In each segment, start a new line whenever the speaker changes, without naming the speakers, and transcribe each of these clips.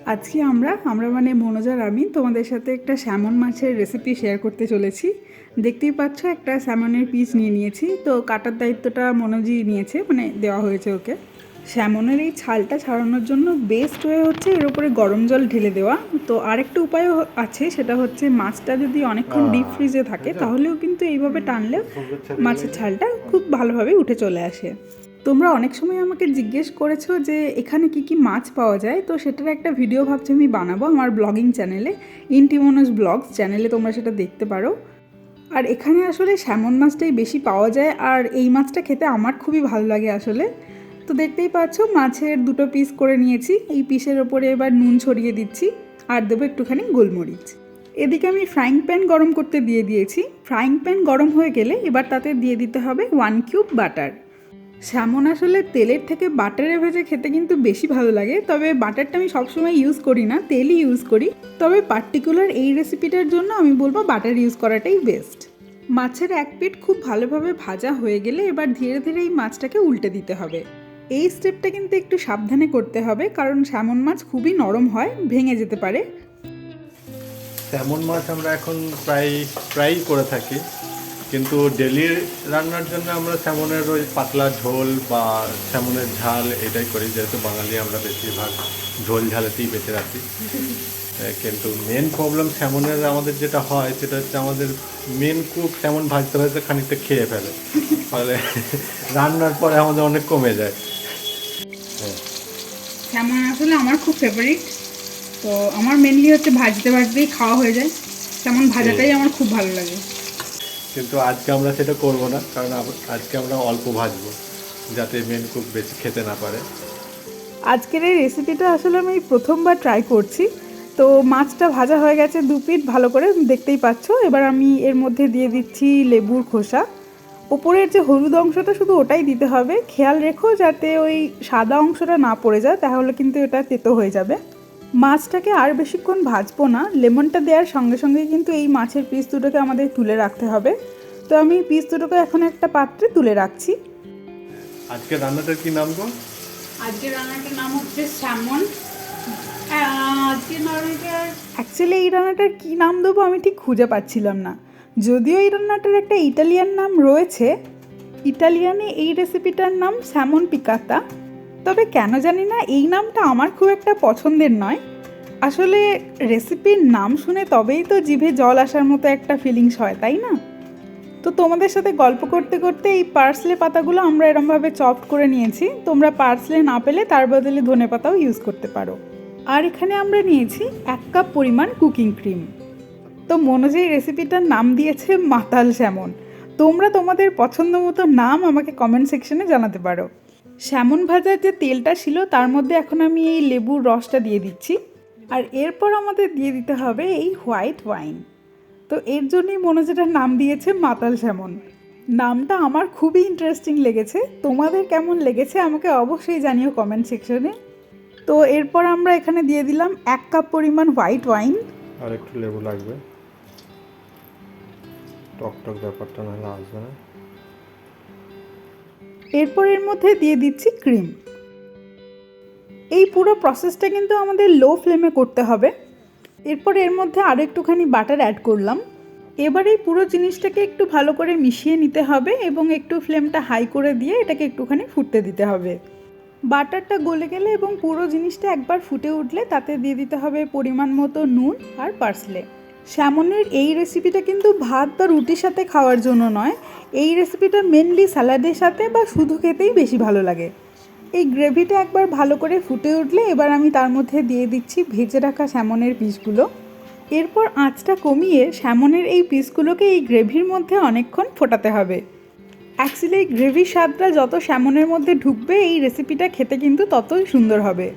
আজকে আমরা মানে মনোজার আমি তোমাদের সাথে একটা স্যামন মাছের রেসিপি শেয়ার করতে চলেছি। দেখতেই পাচ্ছ একটা স্যামনের পিস নিয়ে নিয়েছি, তো কাটার দায়িত্বটা মনোজই নিয়েছে, মানে দেওয়া হয়েছে ওকে। স্যামনের এই ছালটা ছাড়ানোর জন্য বেস্ট ওয়ে হচ্ছে এর উপরে গরম জল ঢেলে দেওয়া। তো আরেকটা উপায়ও আছে, সেটা হচ্ছে মাছটা যদি অনেকক্ষণ ডিপ ফ্রিজে থাকে তাহলেও কিন্তু এইভাবে টানলে মাছের ছালটা খুব ভালোভাবে উঠে চলে আসে। তোমরা অনেক সময় আমাকে জিজ্ঞেস করেছো যে এখানে কি কি মাছ পাওয়া যায়, তো সেটার একটা ভিডিও ভাবছি আমি বানাবো আমার ব্লগিং চ্যানেলে, ইনটিমোনাস ব্লগস চ্যানেলে তোমরা সেটা দেখতে পারো। আর এখানে আসলে স্যামন মাছটাই বেশি পাওয়া যায়, আর এই মাছটা খেতে আমার খুবই ভালো লাগে আসলে। তো দেখতেই পাচ্ছ মাছের দুটো পিস করে নিয়েছি, এই পিসের ওপরে এবার নুন ছড়িয়ে দিচ্ছি আর দেবো একটুখানি গোলমরিচ। এদিকে আমি ফ্রাইং প্যান গরম করতে দিয়ে দিয়েছি। ফ্রাইং প্যান গরম হয়ে গেলে এবার তাতে দিয়ে দিতে হবে 1 কিউব বাটার। স্যামন আসলে তেলের থেকে বাটারে ভেজে খেতে কিন্তু বেশি ভালো লাগে, তবে বাটারটা আমি সবসময় ইউজ করি না, তেলই ইউজ করি। তবে পার্টিকুলার এই রেসিপিটার জন্য আমি বলবো বাটার ইউজ করাটাই বেস্ট। মাছের এক পিঠ খুব ভালোভাবে ভাজা হয়ে গেলে এবার ধীরে ধীরে এই মাছটাকে উল্টে দিতে হবে। এই স্টেপটা কিন্তু একটু সাবধানে করতে হবে, কারণ স্যামন মাছ খুবই নরম হয়, ভেঙে যেতে পারে।
স্যামন মাছ আমরা এখন প্রায়ই করে থাকি, কিন্তু ডেলি রান্নার জন্য আমরা স্যামনের ওই পাতলা ঝোল বা স্যামনের ঝাল এটাই করি, যেহেতু বাঙালি আমরা বেশিরভাগ ঝোল ঝালেতেই বেঁচে রাখি। কিন্তু মেন প্রবলেম স্যামনের আমাদের যেটা হয় সেটা হচ্ছে আমাদের মেন কুক স্যামন ভাজতে ভাজতে খানিকটা খেয়ে ফেলে, ফলে রান্নার পরে আমাদের অনেক কমে যায়।
স্যামন আসলে আমার খুব ফেভারিট, তো আমার মেনলি হচ্ছে ভাজতে ভাজতেই খাওয়া হয়ে যায়। স্যামন ভাজাটাই আমার খুব ভালো লাগে।
কিন্তু আজকে আমরা সেটা করব না, কারণ আজকে আমরা অল্প ভাজবো, যাতে মেন কুক বেশি খেতে না পারে।
আজকের এই রেসিপিটা আসলে আমি প্রথমবার ট্রাই করছি। তো মাছটা ভাজা হয়ে গেছে দু পিঠ ভালো করে, দেখতেই পাচ্ছ। এবার আমি এর মধ্যে দিয়ে দিচ্ছি লেবুর খোসা। ওপরের যে হলুদ অংশটা শুধু ওটাই দিতে হবে, খেয়াল রেখো যাতে ওই সাদা অংশটা না পড়ে যায়, তাহলে কিন্তু এটা তেতো হয়ে যাবে। মাছটাকে আর বেশিক্ষণ ভাজবো না, লেমনটা দেওয়ার সঙ্গে সঙ্গেই কিন্তু এই মাছের পিস দুটোকে আমাদের তুলে রাখতে হবে। তো আমি পিস দুটোকে এখন একটা পাত্রে তুলে রাখছি।
আজকে রান্নাটার কি নাম গো?
আজকের রান্নাটার নাম হচ্ছে স্যামন। অ্যাকচুয়ালি এই রান্নাটার কী নাম দেবো আমি ঠিক খুঁজে পাচ্ছিলাম না, যদিও এই রান্নাটার একটা ইটালিয়ান নাম রয়েছে। ইটালিয়ানে এই রেসিপিটার নাম স্যামন পিকাতা, তবে কেন জানি না এই নামটা আমার খুব একটা পছন্দের নয়। আসলে রেসিপির নাম শুনে তবেই তো জিভে জল আসার মতো একটা ফিলিংস হয়, তাই না? তো তোমাদের সাথে গল্প করতে করতে এই পার্সলে পাতাগুলো আমরা এরমভাবে চপড করে নিয়েছি। তোমরা পার্সলে না পেলে তার বদলে ধনে পাতাও ইউজ করতে পারো। আর এখানে আমরা নিয়েছি 1 কাপ পরিমাণ কুকিং ক্রিম। তো মনোজ এই রেসিপিটার নাম দিয়েছে মাতাল স্যামন। তোমরা তোমাদের পছন্দ মতো নাম আমাকে কমেন্ট সেকশনে জানাতে পারো। স্যামন ভাজার যে তেলটা ছিল তার মধ্যে এখন আমি এই লেবুর রসটা দিয়ে দিচ্ছি, আর এরপর আমাদের দিয়ে দিতে হবে এই হোয়াইট ওয়াইন। তো এর জন্যই মনোজেটার নাম দিয়েছে মাতাল স্যামন। নামটা আমার খুবই ইন্টারেস্টিং লেগেছে, তোমাদের কেমন লেগেছে আমাকে অবশ্যই জানিও কমেন্ট সেকশনে। তো এরপর আমরা এখানে দিয়ে দিলাম 1 কাপ পরিমাণ হোয়াইট ওয়াইন।
আর একটু লেবু লাগবে, টক টক ব্যাপারটা নাহলে আসবে না।
এরপর এর মধ্যে দিয়ে দিচ্ছি ক্রিম। এই পুরো প্রসেসটা কিন্তু আমাদের লো ফ্লেমে করতে হবে। এরপর এর মধ্যে আরও একটুখানি বাটার অ্যাড করলাম। এবার এই পুরো জিনিসটাকে একটু ভালো করে মিশিয়ে নিতে হবে এবং একটু ফ্লেমটা হাই করে দিয়ে এটাকে একটুখানি ফুটতে দিতে হবে। বাটারটা গলে গেলে এবং পুরো জিনিসটা একবার ফুটে উঠলে তাতে দিয়ে দিতে হবে পরিমাণ মতো নুন আর পার্সলে। স্যামনের এই রেসিপিটা কিন্তু ভাত বা রুটির সাথে খাওয়ার জন্য নয়, এই রেসিপিটা মেনলি স্যালাডের সাথে বা শুধু খেতেই বেশি ভালো লাগে। এই গ্রেভিটা একবার ভালো করে ফুটে উঠলে এবার আমি তার মধ্যে দিয়ে দিচ্ছি ভেজে রাখা স্যামনের পিসগুলো। এরপর আঁচটা কমিয়ে স্যামনের এই পিসগুলোকে এই গ্রেভির মধ্যে অনেকক্ষণ ফোটাতে হবে। অ্যাকচুয়ালি এই গ্রেভির স্বাদটা যত স্যামনের মধ্যে ঢুকবে এই রেসিপিটা খেতে কিন্তু ততই সুন্দর হবে।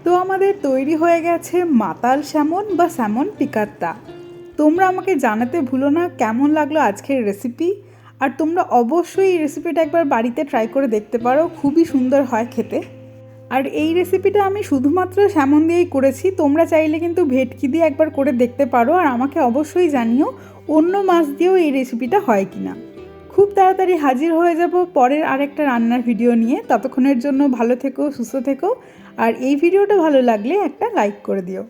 তো আমাদের তৈরি হয়ে গেছে মাতাল স্যামন বা স্যামন পিকাত্তা। তোমরা আমাকে জানাতে ভুলো না কেমন লাগলো আজকের রেসিপি, আর তোমরা অবশ্যই এই রেসিপিটা একবার বাড়িতে ট্রাই করে দেখতে পারো, খুবই সুন্দর হয় খেতে। আর এই রেসিপিটা আমি শুধুমাত্র স্যামন দিয়েই করেছি, তোমরা চাইলে কিন্তু ভেটকি দিয়ে একবার করে দেখতে পারো, আর আমাকে অবশ্যই জানিও অন্য মাছ দিয়েও এই রেসিপিটা হয় কি না। খুব তাড়াতাড়ি হাজির হয়ে যাব পরের আরেকটা রান্নার ভিডিও নিয়ে। ততক্ষণের জন্য ভালো থেকো, সুস্থ থেকো, আর এই ভিডিওটা ভালো লাগলে একটা লাইক করে দিও।